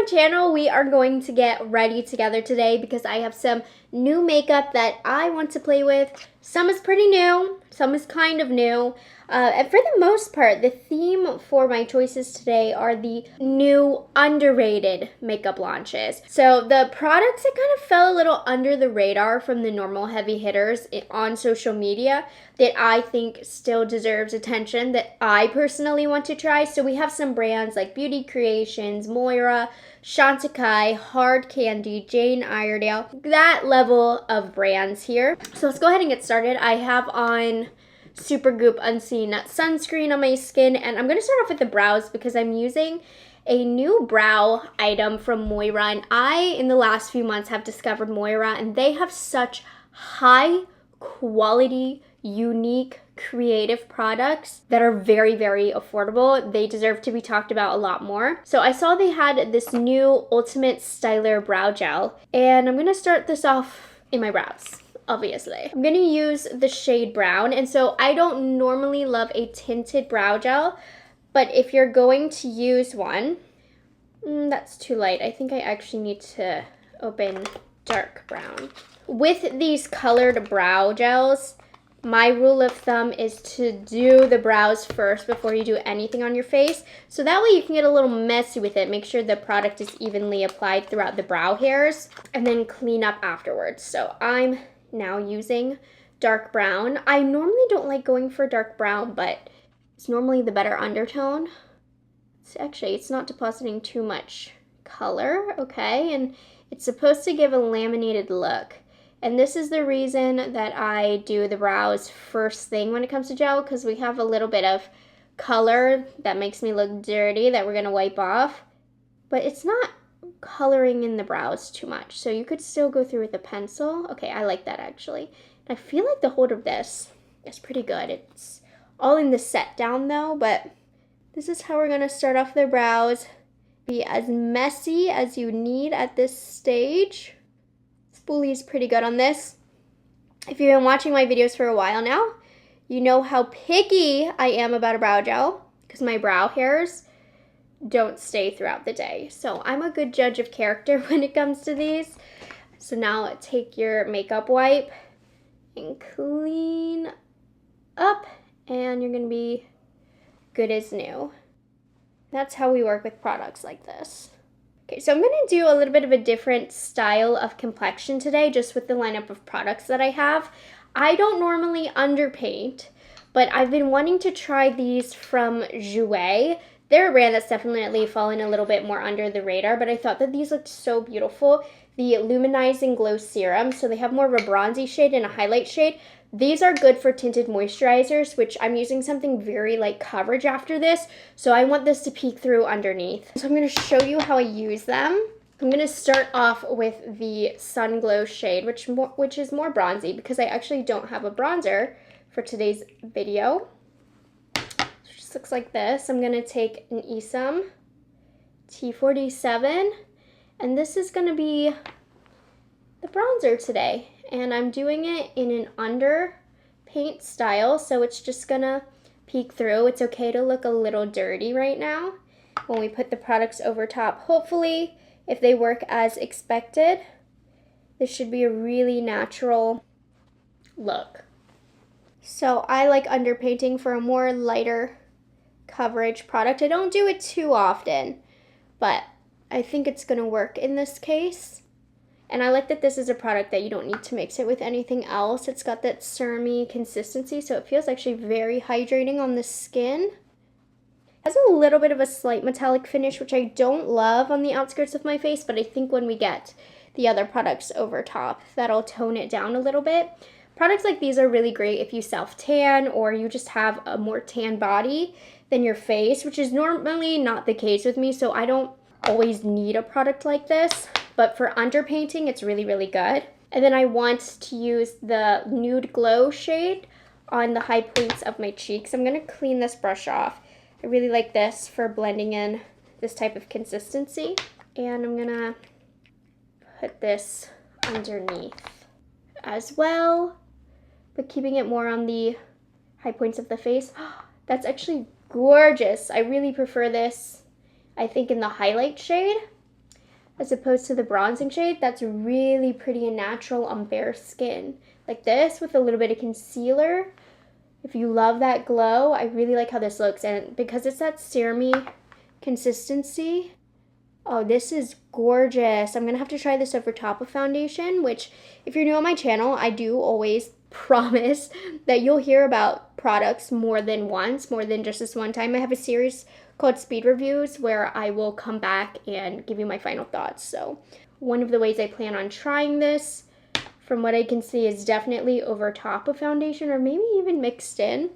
my channel. We are going to get ready together today because I have some new makeup that I want to play with. Some is pretty new, some is kind of new. And for the most part, the theme for my choices today are the new underrated makeup launches. So the products that kind of fell a little under the radar from the normal heavy hitters on social media that I think still deserves attention that I personally want to try. So we have some brands like Beauty Creations, Moira, Chantecaille, Hard Candy, Jane Iredale, that level of brands here. So let's go ahead and get started. I have on Supergoop Unseen sunscreen on my skin, and I'm going to start off with the brows because I'm using a new brow item from Moira, and I, in the last few months, have discovered Moira, and they have such high quality, unique, creative products that are very, very affordable. They deserve to be talked about a lot more. So I saw they had this new Ultimate Styler Brow Gel, and I'm going to start this off in my brows. Obviously, I'm going to use the shade brown, and so I don't normally love a tinted brow gel, but if you're going to use one, that's too light. I think I actually need to open dark brown. With these colored brow gels, my rule of thumb is to do the brows first before you do anything on your face, so that way you can get a little messy with it. Make sure the product is evenly applied throughout the brow hairs, and then clean up afterwards. So I'm now using dark brown. I normally don't like going for dark brown, but it's normally the better undertone. It's not depositing too much color, okay? And it's supposed to give a laminated look. And this is the reason that I do the brows first thing when it comes to gel, because we have a little bit of color that makes me look dirty that we're gonna wipe off. But it's not coloring in the brows too much, so you could still go through with a pencil. Okay, I like that actually. I feel like the hold of this is pretty good. It's all in the set down though, but this is how we're gonna start off the brows. Be as messy as you need at this stage. Spoolie is pretty good on this. If you've been watching my videos for a while now, you know how picky I am about a brow gel because my brow hairs don't stay throughout the day. So I'm a good judge of character when it comes to these. So now take your makeup wipe and clean up, and you're gonna be good as new. That's how we work with products like this. Okay, so I'm gonna do a little bit of a different style of complexion today, just with the lineup of products that I have. I don't normally underpaint, but I've been wanting to try these from Jouer. They're a brand that's definitely fallen a little bit more under the radar, but I thought that these looked so beautiful. The Luminizing Glow Serum, so they have more of a bronzy shade and a highlight shade. These are good for tinted moisturizers, which I'm using something very light coverage after this, so I want this to peek through underneath. So I'm going to show you how I use them. I'm going to start off with the Sun Glow shade, which is more bronzy because I actually don't have a bronzer for today's video. Looks like this. I'm going to take an Esam T47, and this is going to be the bronzer today, and I'm doing it in an under paint style, so it's just going to peek through. It's okay to look a little dirty right now when we put the products over top. Hopefully, if they work as expected, this should be a really natural look. So I like underpainting for a more lighter coverage product. I don't do it too often, but I think it's going to work in this case. And I like that this is a product that you don't need to mix it with anything else. It's got that serum-y consistency, so it feels actually very hydrating on the skin. It has a little bit of a slight metallic finish, which I don't love on the outskirts of my face, but I think when we get the other products over top, that'll tone it down a little bit. Products like these are really great if you self-tan or you just have a more tan body than your face, which is normally not the case with me, so I don't always need a product like this, but for underpainting, it's really, really good. And then I want to use the Nude Glow shade on the high points of my cheeks. I'm gonna clean this brush off. I really like this for blending in this type of consistency, and I'm gonna put this underneath as well, but keeping it more on the high points of the face. That's actually gorgeous. I really prefer this, I think, in the highlight shade. as opposed to the bronzing shade that's really pretty and natural on bare skin. Like this with a little bit of concealer. If you love that glow, I really like how this looks. And because it's that serum-y consistency, oh, this is gorgeous. I'm going to have to try this over top of foundation, which if you're new on my channel, I do always promise that you'll hear about products more than once, more than just this one time. I have a series called Speed Reviews where I will come back and give you my final thoughts. So one of the ways I plan on trying this, from what I can see, is definitely over top of foundation or maybe even mixed in.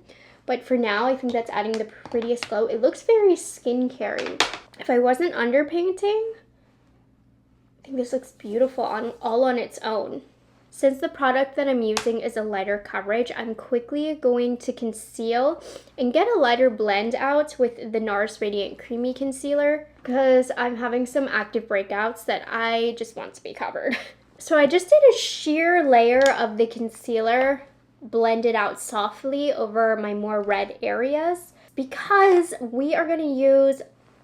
But for now, I think that's adding the prettiest glow. It looks very skincare-y. If I wasn't underpainting, I think this looks beautiful all on its own. Since the product that I'm using is a lighter coverage, I'm quickly going to conceal and get a lighter blend out with the NARS Radiant Creamy Concealer because I'm having some active breakouts that I just want to be covered. So I just did a sheer layer of the concealer, blended out softly over my more red areas because we are going to use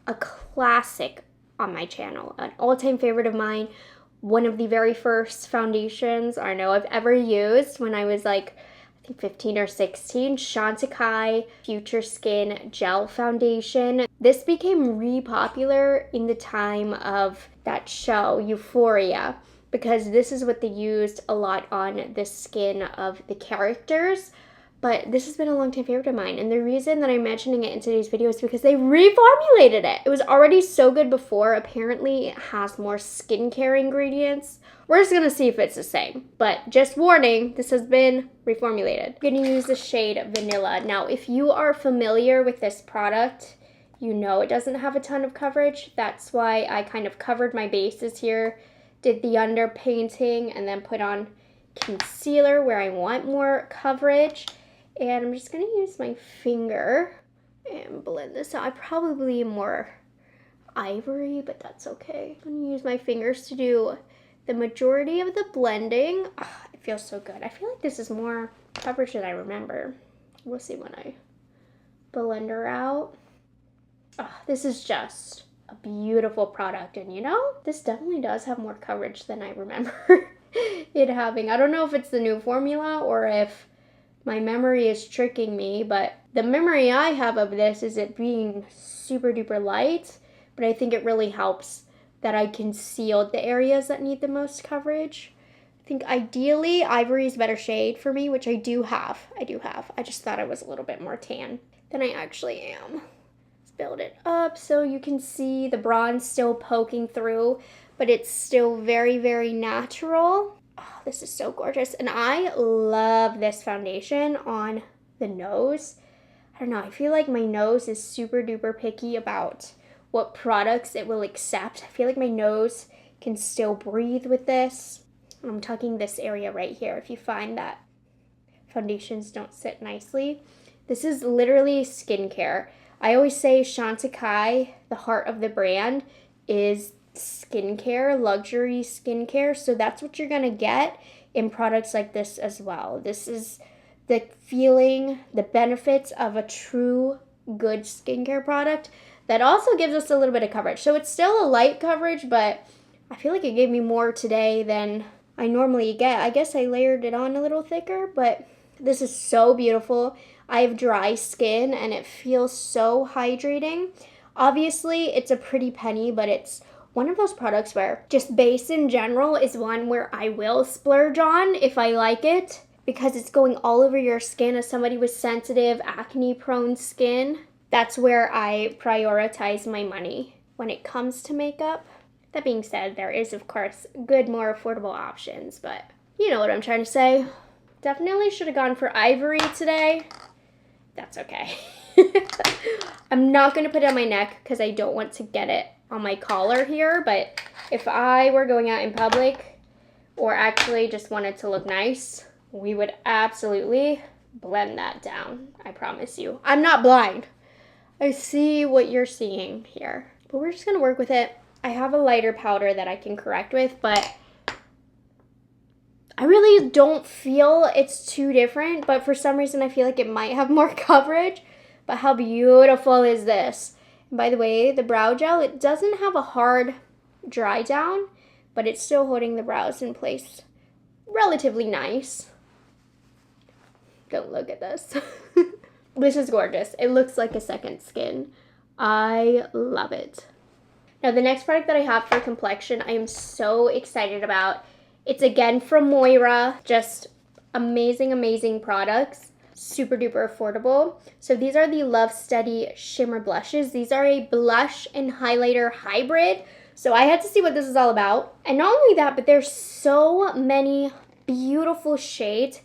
a classic on my channel, an all-time favorite of mine. One of the very first foundations I know I've ever used when I was like, I think 15 or 16, Chantecaille Future Skin Gel Foundation. This became re-popular in the time of that show, Euphoria, because this is what they used a lot on the skin of the characters. But this has been a long-time favorite of mine, and the reason that I'm mentioning it in today's video is because they reformulated it. It was already so good before. Apparently, it has more skincare ingredients. We're just gonna see if it's the same. But just warning, this has been reformulated. I'm gonna use the shade Vanilla. Now, if you are familiar with this product, you know it doesn't have a ton of coverage. That's why I kind of covered my bases here, did the underpainting, and then put on concealer where I want more coverage. And I'm just going to use my finger and blend this out. I probably am more ivory, but that's okay. I'm going to use my fingers to do the majority of the blending. Oh, it feels so good. I feel like this is more coverage than I remember. We'll see when I blend her out. Oh, this is just a beautiful product. And you know, this definitely does have more coverage than I remember it having. I don't know if it's the new formula or if my memory is tricking me, but the memory I have of this is it being super duper light, but I think it really helps that I concealed the areas that need the most coverage. I think ideally ivory is a better shade for me, which I do have. I just thought I was a little bit more tan than I actually am. Let's build it up so you can see the bronze still poking through, but it's still very, very natural. Oh, this is so gorgeous. And I love this foundation on the nose. I don't know, I feel like my nose is super duper picky about what products it will accept. I feel like my nose can still breathe with this. I'm talking this area right here. If you find that foundations don't sit nicely, this is literally skincare. I always say Chantecaille, the heart of the brand, is skincare, luxury skincare. So that's what you're gonna get in products like this as well. This is the feeling, the benefits of a true good skincare product that also gives us a little bit of coverage. So it's still a light coverage, but I feel like it gave me more today than I normally get. I guess I layered it on a little thicker, but this is so beautiful. I have dry skin and it feels so hydrating. Obviously, it's a pretty penny, but it's one of those products where just base in general is one where I will splurge on if I like it because it's going all over your skin. As somebody with sensitive, acne-prone skin, that's where I prioritize my money when it comes to makeup. That being said, there is, of course, good, more affordable options, but you know what I'm trying to say. Definitely should have gone for ivory today. That's okay. I'm not going to put it on my neck because I don't want to get it on my collar here, but if I were going out in public or actually just wanted to look nice, we would absolutely blend that down. I promise you. I'm not blind. I see what you're seeing here, but we're just going to work with it. I have a lighter powder that I can correct with, but I really don't feel it's too different, but for some reason I feel like it might have more coverage. But how beautiful is this? And by the way, the brow gel, it doesn't have a hard dry down, but it's still holding the brows in place relatively nice. Don't look at this. This is gorgeous. It looks like a second skin. I love it. Now the next product that I have for complexion, I am so excited about. It's again from Moira. Just amazing, amazing products. Super duper affordable. So these are the Love Steady Shimmer Blushes. These are a blush and highlighter hybrid. So I had to see what this is all about. And not only that, but there's so many beautiful shades.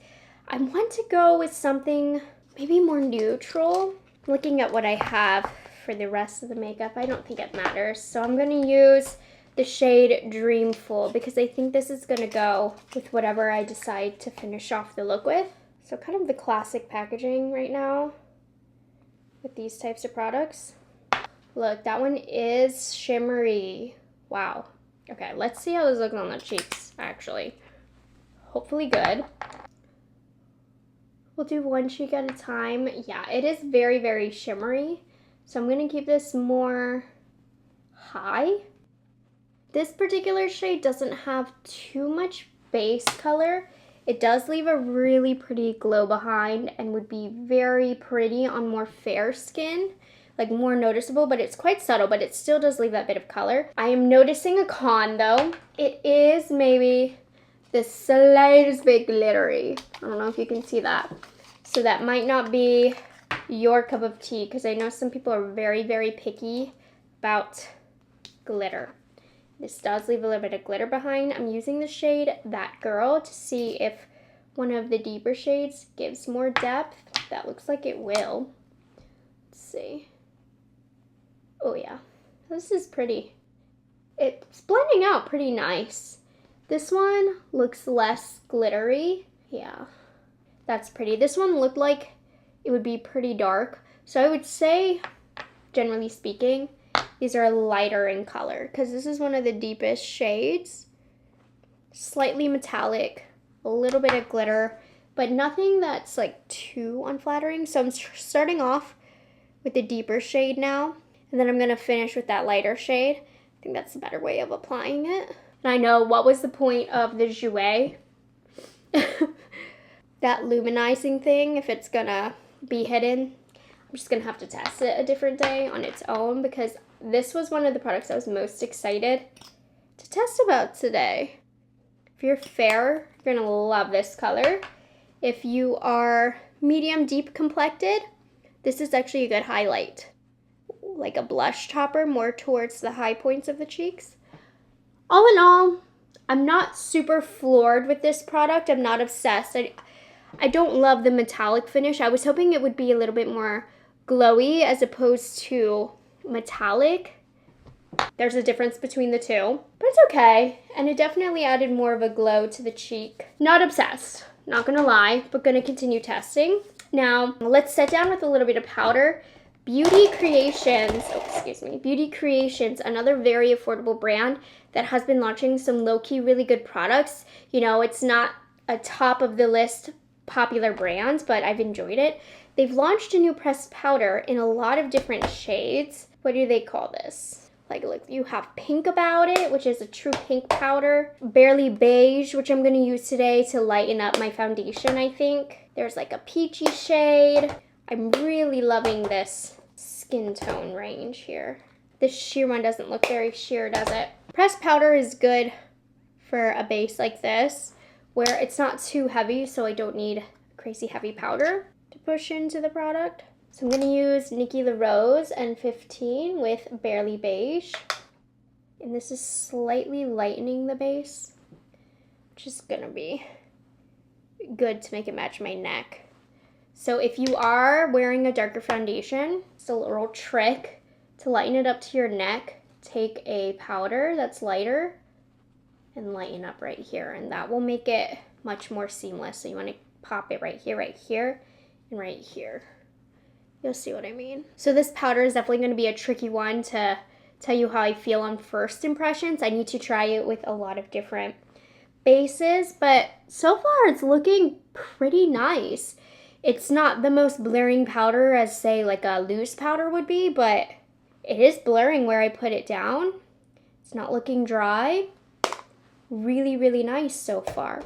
I want to go with something maybe more neutral. Looking at what I have for the rest of the makeup, I don't think it matters. So I'm going to use the shade Dreamful because I think this is going to go with whatever I decide to finish off the look with. So kind of the classic packaging right now with these types of products. Look, that one is shimmery. Wow. Okay, let's see how this looks on the cheeks, actually. Hopefully good. We'll do one cheek at a time. Yeah, it is very, very shimmery. So I'm going to keep this more high. This particular shade doesn't have too much base color. It does leave a really pretty glow behind and would be very pretty on more fair skin, like more noticeable, but it's quite subtle, but it still does leave that bit of color. I am noticing a con though. It is maybe the slightest bit glittery. I don't know if you can see that. So that might not be your cup of tea because I know some people are very, very picky about glitter. This does leave a little bit of glitter behind. I'm using the shade That Girl to see if one of the deeper shades gives more depth. That looks like it will. Let's see. Oh yeah, this is pretty. It's blending out pretty nice. This one looks less glittery. Yeah, that's pretty. This one looked like it would be pretty dark. So I would say, generally speaking, these are lighter in color because this is one of the deepest shades. Slightly metallic, a little bit of glitter, but nothing that's like too unflattering. So I'm starting off with the deeper shade now, and then I'm gonna finish with that lighter shade. I think that's a better way of applying it. And I know, what was the point of the jouet? That luminizing thing, if it's gonna be hidden. I'm just gonna have to test it a different day on its own because this was one of the products I was most excited to test about today. If you're fair, you're gonna love this color. If you are medium deep complected, this is actually a good highlight. Like a blush topper, more towards the high points of the cheeks. All in all, I'm not super floored with this product. I'm not obsessed. I don't love the metallic finish. I was hoping it would be a little bit more glowy as opposed to metallic. There's a difference between the two, but it's okay. And it definitely added more of a glow to the cheek. Not obsessed, not gonna lie, but gonna continue testing. Now, let's set down with a little bit of powder. Beauty Creations, Beauty Creations, another very affordable brand that has been launching some low-key really good products. You know, it's not a top of the list popular brand, but I've enjoyed it. They've launched a new pressed powder in a lot of different shades. What do they call this? Like, look, you have Pink About It, which is a true pink powder. Barely Beige, which I'm gonna use today to lighten up my foundation, I think. There's like a peachy shade. I'm really loving this skin tone range here. This sheer one doesn't look very sheer, does it? Pressed powder is good for a base like this, where it's not too heavy, so I don't need crazy heavy powder to push into the product. So I'm gonna use Nikki LaRose N15 with Barely Beige. And this is slightly lightening the base, which is gonna be good to make it match my neck. So if you are wearing a darker foundation, it's a little trick to lighten it up to your neck. Take a powder that's lighter and lighten up right here, and that will make it much more seamless. So you want to pop it right here, and right here. You'll see what I mean. So this powder is definitely going to be a tricky one to tell you how I feel on first impressions. I need to try it with a lot of different bases, but so far it's looking pretty nice. It's not the most blurring powder as, say, like a loose powder would be, but it is blurring where I put it down. It's not looking dry. Really, really nice so far.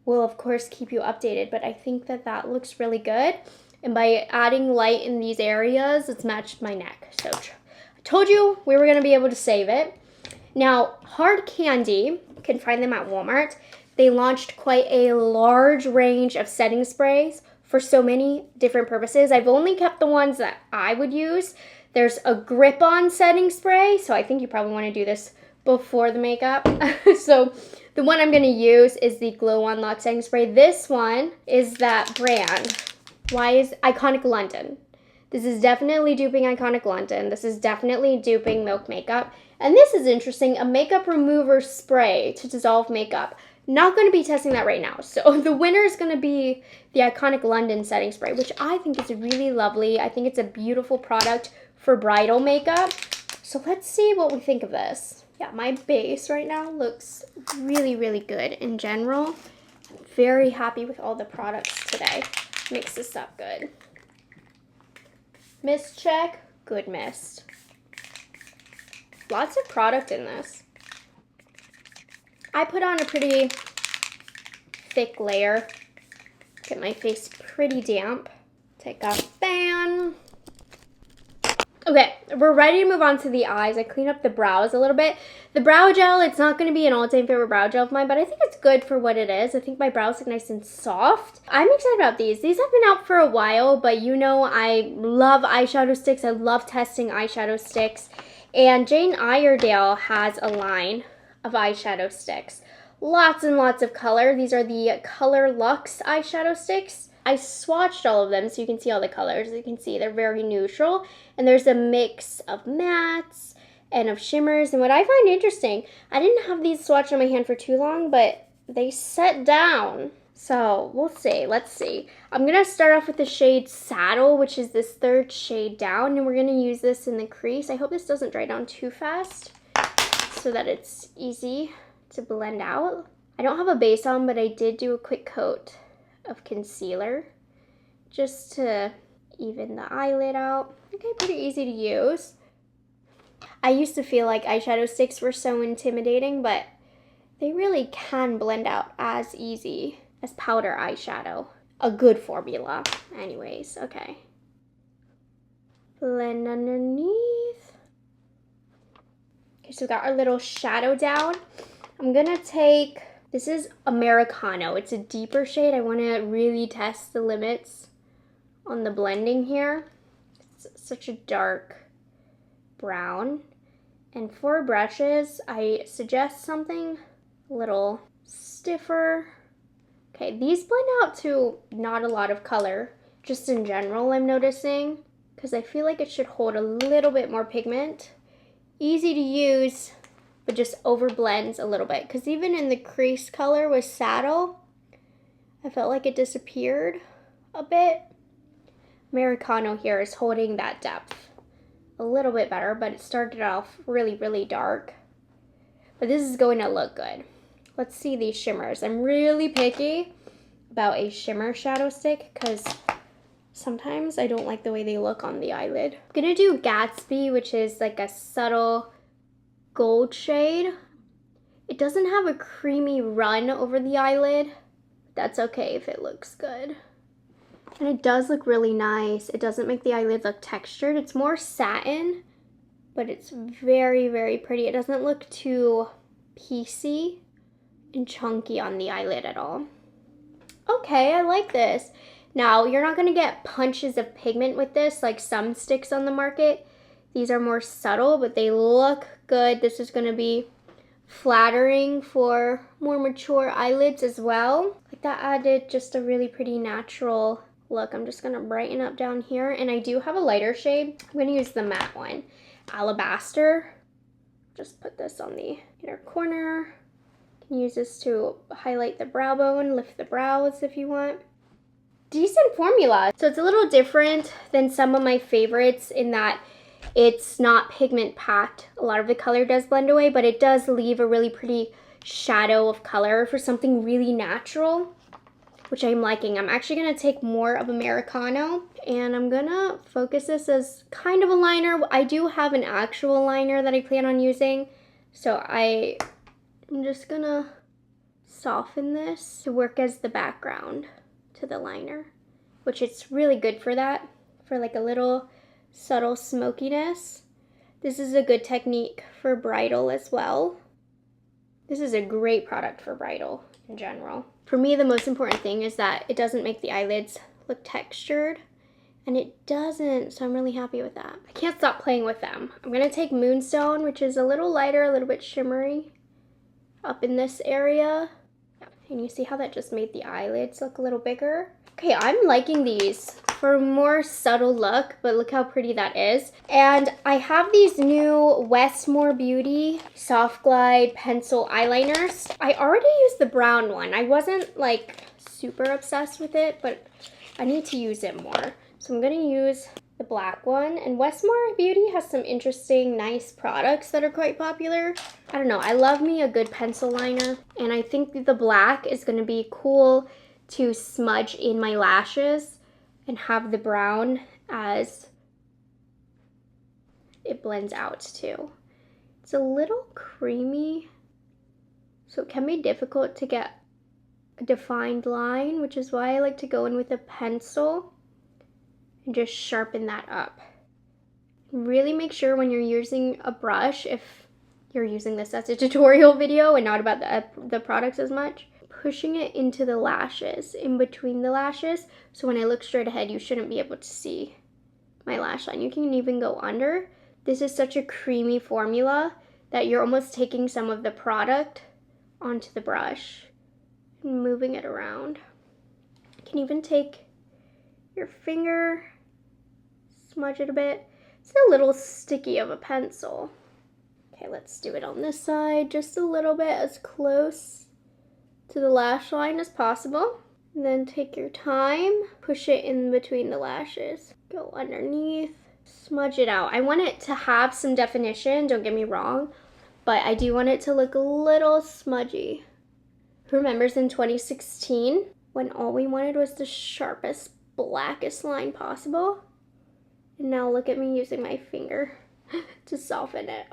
We'll of course keep you updated, but I think that that looks really good. And by adding light in these areas, it's matched my neck. So I told you we were gonna be able to save it. Now, Hard Candy, you can find them at Walmart. They launched quite a large range of setting sprays for so many different purposes. I've only kept the ones that I would use. There's a grip-on setting spray, so I think you probably wanna do this before the makeup. So the one I'm gonna use is the Glow On Lock setting spray. This one is that brand. Why is Iconic London? This is definitely duping Iconic London. This is definitely duping Milk Makeup. And this is interesting, a makeup remover spray to dissolve makeup. Not gonna be testing that right now. So the winner is gonna be the Iconic London setting spray, which I think is really lovely. I think it's a beautiful product for bridal makeup. So let's see what we think of this. Yeah, my base right now looks really, really good in general. I'm very happy with all the products today. Mix this up good. Mist check, good mist. Lots of product in this. I put on a pretty thick layer. Get my face pretty damp. Take a fan. Okay, we're ready to move on to the eyes. I cleaned up the brows a little bit. The brow gel, it's not going to be an all-time favorite brow gel of mine, but I think it's good for what it is. I think my brows look nice and soft. I'm excited about these. These have been out for a while, but you know I love eyeshadow sticks. I love testing eyeshadow sticks. And Jane Iredale has a line of eyeshadow sticks. Lots and lots of color. These are the Color Luxe eyeshadow sticks. I swatched all of them so you can see all the colors. As you can see, they're very neutral. And there's a mix of mattes and of shimmers. And what I find interesting, I didn't have these swatched on my hand for too long, but they set down. So we'll see. Let's see. I'm going to start off with the shade Saddle, which is this third shade down. And we're going to use this in the crease. I hope this doesn't dry down too fast so that it's easy to blend out. I don't have a base on, but I did do a quick coat of concealer just to even the eyelid out. Okay, pretty easy to use. I used to feel like eyeshadow sticks were so intimidating, but they really can blend out as easy as powder eyeshadow. A good formula. Anyways, okay. Blend underneath. Okay, so we got our little shadow down. I'm gonna take, this is Americano. It's a deeper shade. I want to really test the limits on the blending here. It's such a dark brown. And for brushes, I suggest something a little stiffer. Okay, these blend out to not a lot of color, just in general I'm noticing, because I feel like it should hold a little bit more pigment. Easy to use, but just overblends a little bit. Because even in the crease color with Saddle, I felt like it disappeared a bit. Americano here is holding that depth a little bit better, but it started off really, really dark. But this is going to look good. Let's see these shimmers. I'm really picky about a shimmer shadow stick because sometimes I don't like the way they look on the eyelid. I'm gonna do Gatsby, which is like a subtle gold shade. It doesn't have a creamy run over the eyelid. That's okay if it looks good. And it does look really nice. It doesn't make the eyelid look textured. It's more satin, but it's very, very pretty. It doesn't look too piecey and chunky on the eyelid at all. Okay, I like this. Now, you're not gonna get punches of pigment with this like some sticks on the market. These are more subtle, but they look good. This is gonna be flattering for more mature eyelids as well. Like that added just a really pretty natural look. I'm just gonna brighten up down here, and I do have a lighter shade. I'm gonna use the matte one, Alabaster. Just put this on the inner corner. You can use this to highlight the brow bone, lift the brows if you want. Decent formula. So it's a little different than some of my favorites in that it's not pigment packed. A lot of the color does blend away, but it does leave a really pretty shadow of color for something really natural, which I'm liking. I'm actually gonna take more of Americano and I'm gonna focus this as kind of a liner. I do have an actual liner that I plan on using So I'm just gonna soften this to work as the background to the liner, which it's really good for that, for like a little subtle smokiness. This is a good technique for bridal as well. This is a great product for bridal in general. For me, the most important thing is that it doesn't make the eyelids look textured, and it doesn't, so I'm really happy with that. I can't stop playing with them. I'm gonna take Moonstone, which is a little lighter, a little bit shimmery, up in this area. And you see how that just made the eyelids look a little bigger? Okay, I'm liking these for a more subtle look, but look how pretty that is. And I have these new Westmore Beauty Soft Glide Pencil Eyeliners. I already used the brown one. I wasn't like super obsessed with it, but I need to use it more. So I'm gonna use the black one. And Westmore Beauty has some interesting, nice products that are quite popular. I don't know, I love me a good pencil liner. And I think the black is gonna be cool to smudge in my lashes and have the brown as it blends out too. It's a little creamy, so it can be difficult to get a defined line, which is why I like to go in with a pencil and just sharpen that up. Really make sure when you're using a brush, if you're using this as a tutorial video and not about the products as much, pushing it into the lashes, in between the lashes, so when I look straight ahead, you shouldn't be able to see my lash line. You can even go under. This is such a creamy formula that you're almost taking some of the product onto the brush and moving it around. You can even take your finger, smudge it a bit. It's a little sticky of a pencil. Okay, let's do it on this side, just a little bit, as close to the lash line as possible. And then take your time, push it in between the lashes. Go underneath, smudge it out. I want it to have some definition, don't get me wrong, but I do want it to look a little smudgy. Who remembers in 2016 when all we wanted was the sharpest, blackest line possible? And now look at me using my finger to soften it.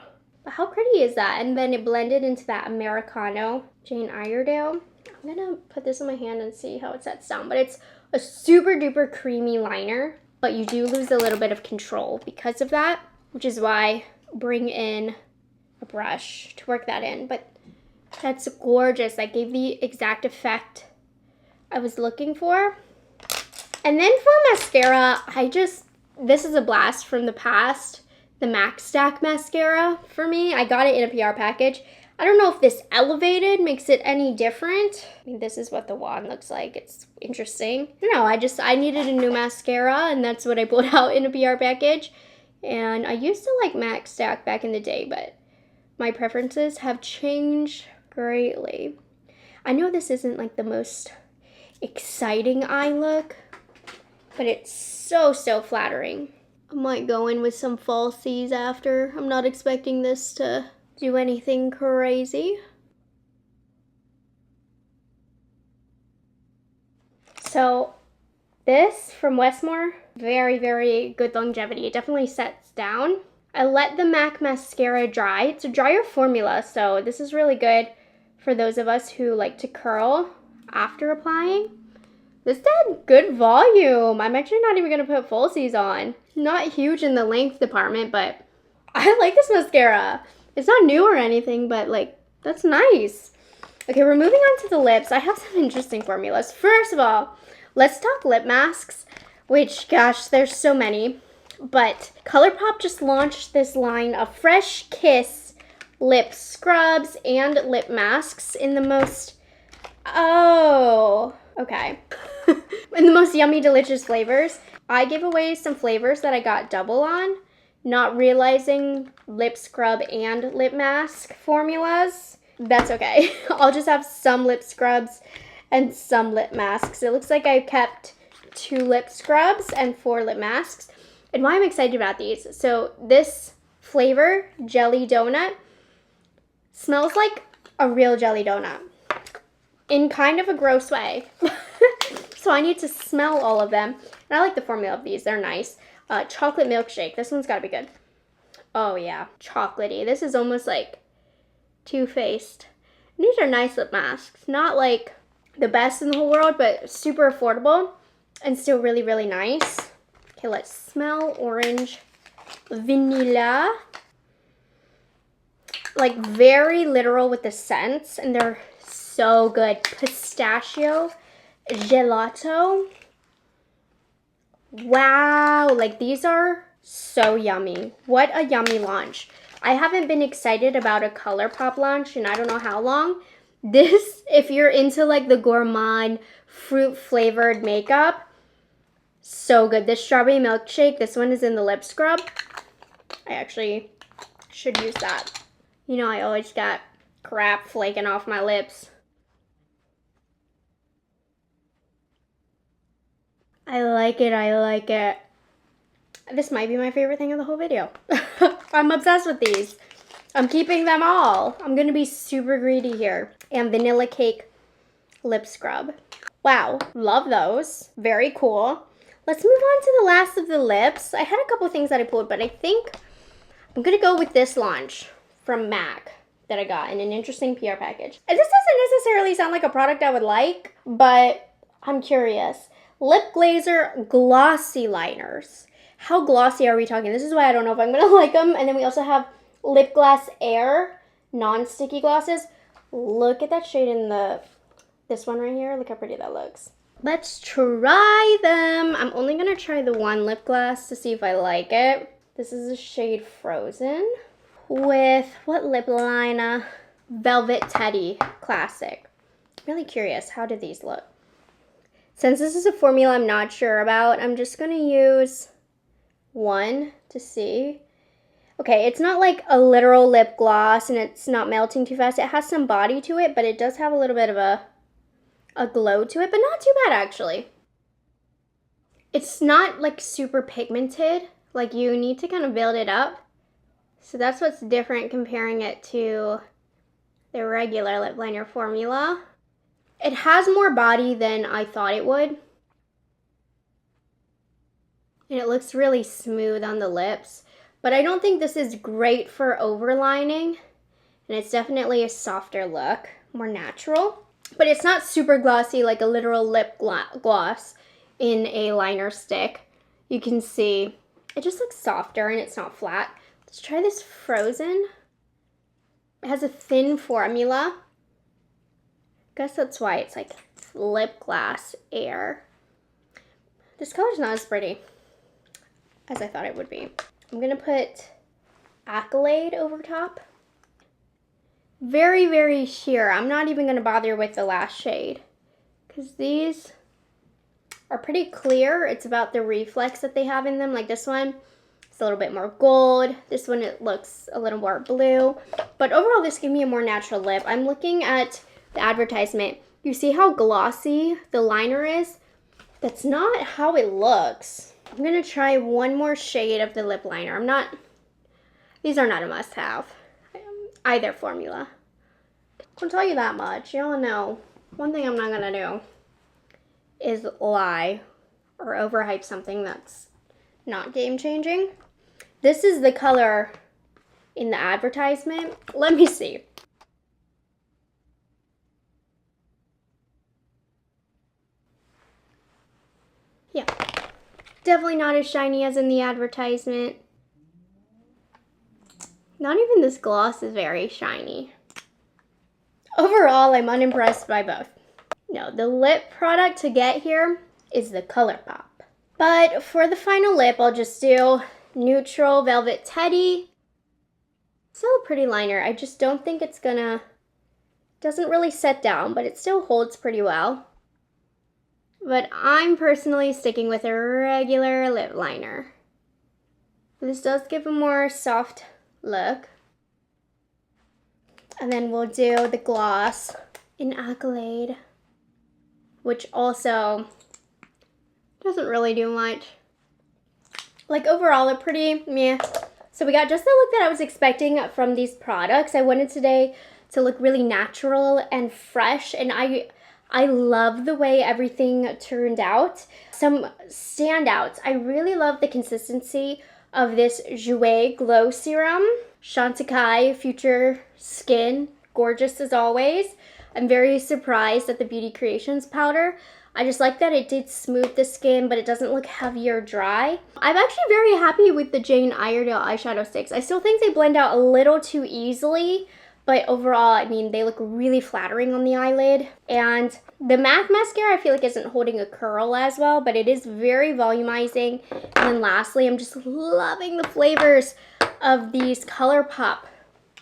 But how pretty is that? And then it blended into that Americano Jane Iredale. I'm gonna put this in my hand and see how it sets down. But it's a super duper creamy liner, but you do lose a little bit of control because of that, which is why I bring in a brush to work that in. But that's gorgeous. That gave the exact effect I was looking for. And then for mascara, this is a blast from the past. The MAC Stack mascara for me. I got it in a PR package. I don't know if this elevated makes it any different. I mean, this is what the wand looks like. It's interesting. I don't know, I needed a new mascara, and that's what I pulled out in a PR package. And I used to like MAC Stack back in the day, but my preferences have changed greatly. I know this isn't like the most exciting eye look, but it's so flattering. I might go in with some falsies after. I'm not expecting this to do anything crazy. So this from Westmore, very good longevity. It definitely sets down. I let the MAC mascara dry. It's a drier formula, so this is really good for those of us who like to curl after applying. This did good volume. I'm actually not even gonna put falsies on. Not huge in the length department, but I like this mascara. It's not new or anything, but like, that's nice. Okay, we're moving on to the lips. I have some interesting formulas. First of all, let's talk lip masks, which, gosh, there's so many. But ColourPop just launched this line of Fresh Kiss lip scrubs and lip masks in the most, in the most yummy, delicious flavors. I gave away some flavors that I got double on, not realizing lip scrub and lip mask formulas. That's okay. I'll just have some lip scrubs and some lip masks. It looks like I kept 2 lip scrubs and 4 lip masks. And why I'm excited about these. So this flavor, Jelly Donut, smells like a real jelly donut in kind of a gross way. So I need to smell all of them. And I like the formula of these. They're nice. Chocolate milkshake. This one's got to be good. Oh, yeah. Chocolatey. This is almost like Too Faced. These are nice lip masks. Not like the best in the whole world, but super affordable and still really, really nice. Okay, let's smell orange vanilla. Like very literal with the scents, and they're so good. Pistachio gelato. Wow, like these are so yummy. What a yummy launch. I haven't been excited about a ColourPop launch in I don't know how long. This, if you're into like the gourmand fruit flavored makeup, so good. This strawberry milkshake, this one is in the lip scrub. I actually should use that. You know, I always got crap flaking off my lips. I like it, I like it. This might be my favorite thing of the whole video. I'm obsessed with these. I'm keeping them all. I'm gonna be super greedy here. And Vanilla Cake Lip Scrub. Wow, love those. Very cool. Let's move on to the last of the lips. I had a couple things that I pulled, but I think I'm gonna go with this launch from MAC that I got in an interesting PR package. And this doesn't necessarily sound like a product I would like, but I'm curious. Lip Glazer Glossy Liners. How glossy are we talking? This is why I don't know if I'm gonna like them. And then we also have Lip Glass Air non-sticky glosses. Look at that shade in this one right here. Look how pretty that looks. Let's try them. I'm only gonna try the one lip gloss to see if I like it. This is the shade Frozen with what lip liner? Velvet Teddy Classic. Really curious, how do these look? Since this is a formula I'm not sure about, I'm just gonna use one to see. Okay, it's not like a literal lip gloss and it's not melting too fast. It has some body to it, but it does have a little bit of a glow to it, but not too bad actually. It's not like super pigmented, like you need to kind of build it up. So that's what's different comparing it to the regular lip liner formula. It has more body than I thought it would. And it looks really smooth on the lips. But I don't think this is great for overlining. And it's definitely a softer look, more natural. But it's not super glossy like a literal lip gloss in a liner stick. You can see it just looks softer and it's not flat. Let's try this Frozen. It has a thin formula. I guess that's why it's like Lip Glass Air. This color's not as pretty as I thought it would be. I'm gonna put Accolade over top. Very, very sheer. I'm not even gonna bother with the last shade because these are pretty clear. It's about the reflex that they have in them. Like this one, it's a little bit more gold. This one, it looks a little more blue. But overall, this gave me a more natural lip. I'm looking at the advertisement. You see how glossy the liner is? That's not how it looks. I'm gonna try one more shade of the lip liner. These are not a must-have. Either formula. I'll tell you that much. Y'all know, one thing I'm not gonna do is lie or overhype something that's not game-changing. This is the color in the advertisement. Let me see. Yeah, definitely not as shiny as in the advertisement. Not even this gloss is very shiny. Overall, I'm unimpressed by both. No, the lip product to get here is the ColourPop. But for the final lip, I'll just do Neutral Velvet Teddy. Still a pretty liner. I just don't think it's doesn't really set down, but it still holds pretty well. But I'm personally sticking with a regular lip liner. This does give a more soft look. And then we'll do the gloss in Accolade, which also doesn't really do much. Like overall, a pretty meh. So we got just the look that I was expecting from these products. I wanted today to look really natural and fresh, and I love the way everything turned out. Some standouts. I really love the consistency of this Jouer Glow Serum. Chantecaille Future Skin. Gorgeous as always. I'm very surprised at the Beauty Creations powder. I just like that it did smooth the skin, but it doesn't look heavy or dry. I'm actually very happy with the Jane Iredale eyeshadow sticks. I still think they blend out a little too easily, but overall, I mean, they look really flattering on the eyelid. And the MAC mascara, I feel like isn't holding a curl as well, but it is very volumizing. And then lastly, I'm just loving the flavors of these ColourPop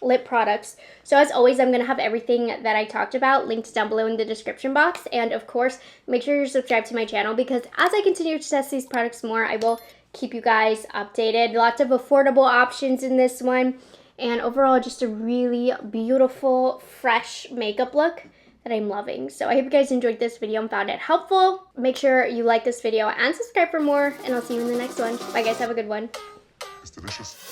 lip products. So as always, I'm going to have everything that I talked about linked down below in the description box. And of course, make sure you're subscribed to my channel because as I continue to test these products more, I will keep you guys updated. Lots of affordable options in this one. And overall, just a really beautiful, fresh makeup look that I'm loving. So I hope you guys enjoyed this video and found it helpful. Make sure you like this video and subscribe for more. And I'll see you in the next one. Bye guys, have a good one. It's delicious.